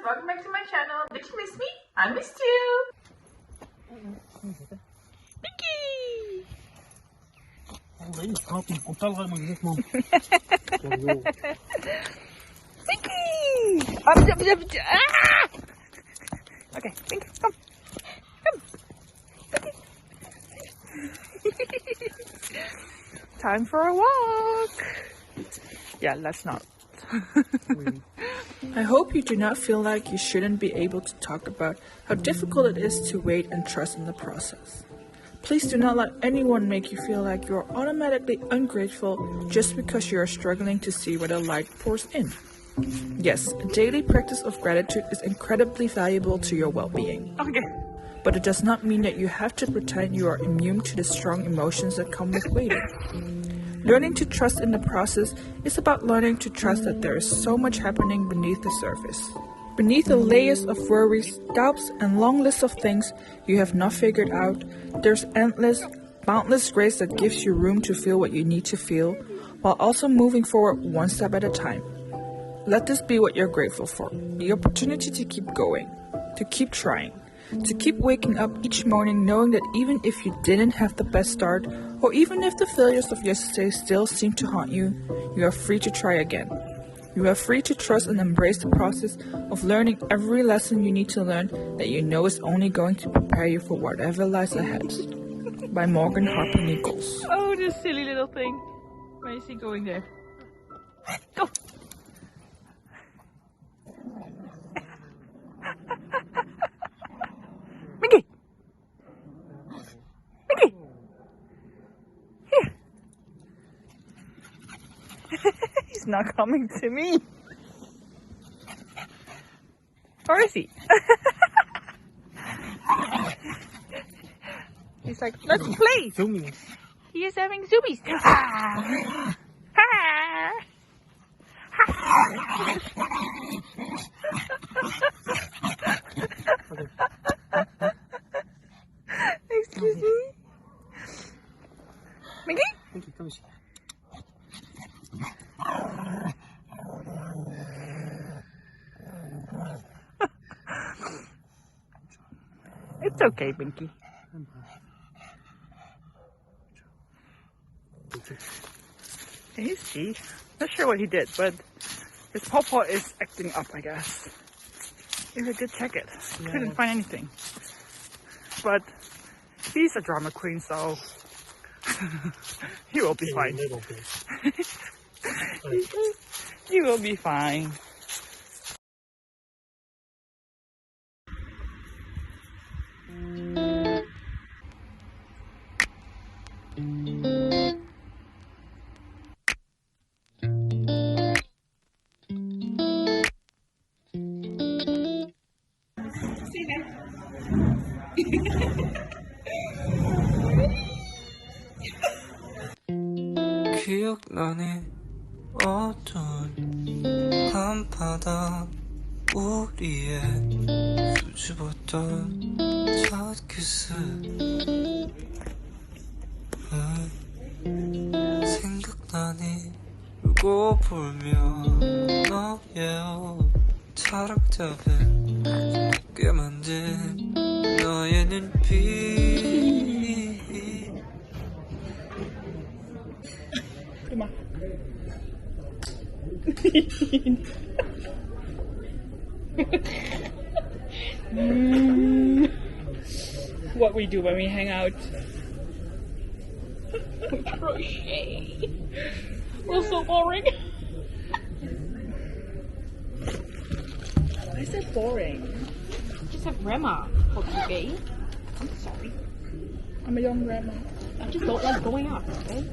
welcome back to my channel. Did you miss me? I missed you. Mickey! Mickey! Ah! Okay, Mickey, come. Time for a walk. Yeah, let's not. I hope you do not feel like you shouldn't be able to talk about how difficult it is to wait and trust in the process. Please do not let anyone make you feel like you are automatically ungrateful just because you are struggling to see where the light pours in. Yes, a daily practice of gratitude is incredibly valuable to your well-being. Okay. But it does not mean that you have to pretend you are immune to the strong emotions that come with waiting. Learning to trust in the process is about learning to trust that there is so much happening beneath the surface. Beneath the layers of worries, doubts, and long lists of things you have not figured out, there's endless, boundless grace that gives you room to feel what you need to feel, while also moving forward one step at a time. Let this be what you're grateful for, the opportunity to keep going, to keep trying. To keep waking up each morning knowing that even if you didn't have the best start, or even if the failures of yesterday still seem to haunt you, you are free to try again. You are free to trust and embrace the process of learning every lesson you need to learn that you know is only going to prepare you for whatever lies ahead. By Morgan Harper Nichols. Oh, this silly little thing. Where is he going there? Go! Mickey! Mickey! Here! He's not coming to me. Or is he? He's like, let's play! Zoomies. He is having zoomies. Excuse me? Mickey? Mickey, come here. It's okay, Binky. Is he? Not sure what he did, but his pawpaw is acting up, I guess. If I did check it, couldn't find anything. But he's a drama queen, so he will be fine. He will be fine. 기억나네 어두운 밤바다 우리의 수줍었던 첫 키스 생각나니 울고 불며 너의 옷 차락잡은 꽤 만진 너의 눈빛 What we do when we hang out. We crochet. We're so boring. Why is that boring? Just have grammar for today. I'm sorry. I'm a young grandma. I just don't like going out, okay?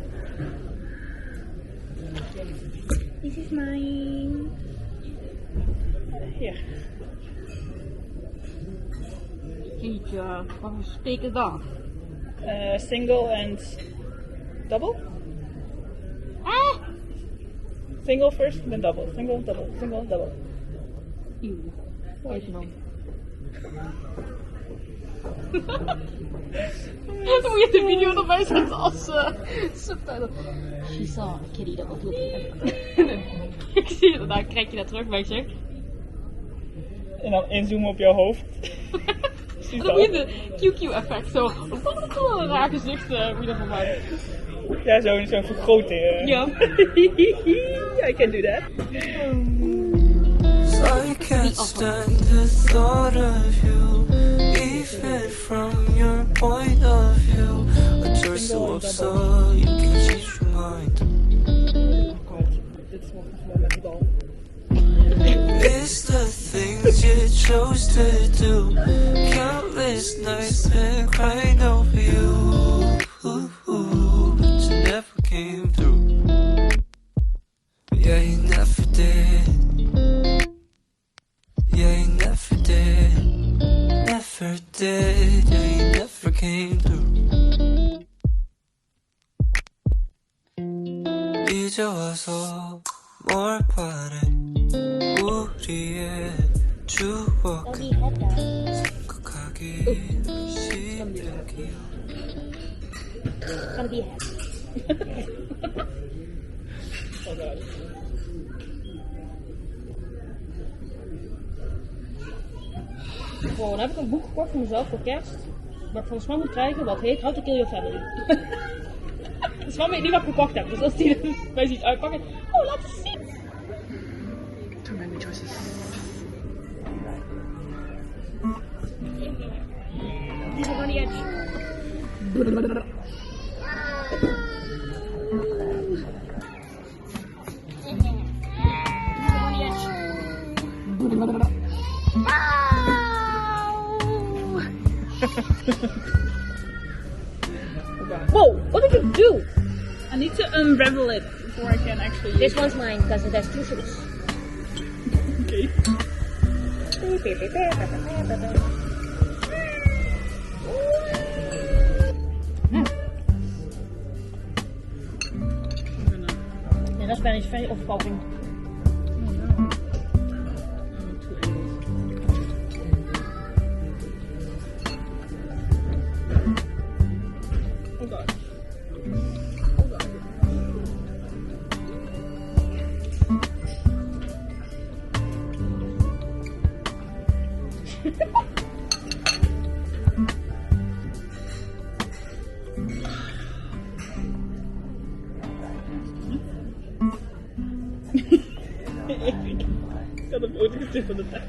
This is mine. Here. Jeetje, wat voor steken dan? Single and double? Ah! Single first, then double. Single, double, single, double. Eeuw. Kijk man. Dan moet je de video erbij zetten als subtitle. She saw a kitty that was looking at her. Ik zie het, dan krijg je dat terug bij zeg. En dan inzoomen op jouw hoofd. En dan moet je de QQ-effect zo. Een raar gezicht moet je ervan maken. Ja, zo'n vergroting. Ja. I can do that. I can't stand the thought of you, even from your point of view. But you're so upset, you can change your mind. It's the things you chose to do. Countless nights been crying over you, but you never came through. Yeah, you never did. Yeah, you never did. Never did. Yeah, you never came through. 이제 와서 뭘 바래? 우리의 추억을 생각하기 싫은 기억. Gonna be a Wow, dan heb ik een boek gekocht voor mezelf voor kerst. Waar ik volgens mij moet krijgen wat heet How to Kill Your Family. Dus mama weet niet wat ik gekocht heb. Dus als die mij ziet uitpakken. Oh, laat eens zien. Too many choices. Die zijn van die edge. Whoa, what did you do? I need to unravel it before I can actually use This one's mine because it has 2 sugars. Okay. De raspberry is vrij opgekomen. Oh god. Ik had hem ooit een keer van de tijd.